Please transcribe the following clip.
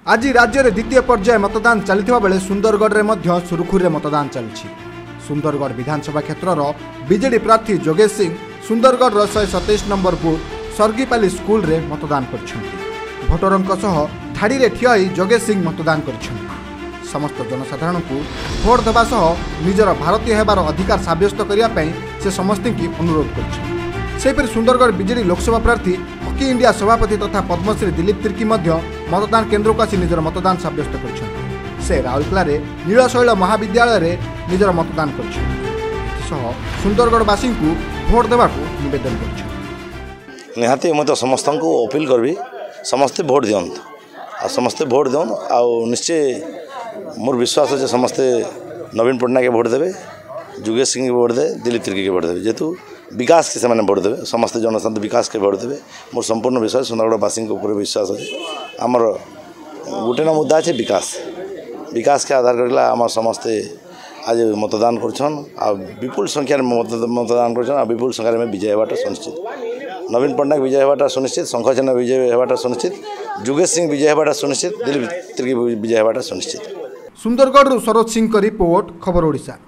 आज राज्य में द्वितीय पर्याय मतदान चलता बेले सुंदरगढ़ में सुरुखुरी मतदान चलती। सुंदरगढ़ विधानसभा क्षेत्र बीजेडी प्रार्थी जोगेश Singh Sundargarh 127 number booth Sargipali school रे मतदान कर भोटरों धाड़ी में ठिया जोगेश सिंह मतदान कर समस्त जनसाधारण को भोट देवा निजर भारतीय होबार अधिकार सब्यस्त करने से समस्त की अनुरोध कर सुंदरगढ़ बीजेडी लोकसभा प्रार्थी हॉकी इंडिया सभापति तथा पद्मश्री दिलीप तिर्की मतदान केन्द्र को आसी निजर मतदान सब्यस्त कर राउरकेला नीलशैल महाविद्यालय रे निजर मतदान कर सुंदरगढ़वासी को भोट देवा निवेदन कर निहाती मैं तो समस्त को अपील करी समस्ते भोट दिंत आ समस्ते भोट दिंत आ निश्चय मोर विश्वास अच्छे समस्ते नवीन पट्टनायक के भोट देवे जोगेश सिंह के भोट दे दिलीप तिर्की के भोट देवे जेहेतु विकास के से भोट देवे समस्त जनसाधारण विकास के भोट देवे मोर संपूर्ण विश्वास सुंदरगढ़वासी ऊपर विश्वास अच्छे आमर गोटे ना मुद्दा अच्छे विकास के आधार कर आम समस्ते आज मतदान कर विपुल संख्यार मतदान कर विपुल संख्यार में विजय होगा सुनिश्चित नवीन पट्टनायक विजय होगा सुनिश्चित शंखचन विजय होगा सुनिश्चित जोगेश सिंह विजय होगा सुनिश्चित दिलीप तिर्की विजय होगा सुनिश्चित। सुंदरगढ़ सरोज सिंह रिपोर्ट खबर ओडिशा।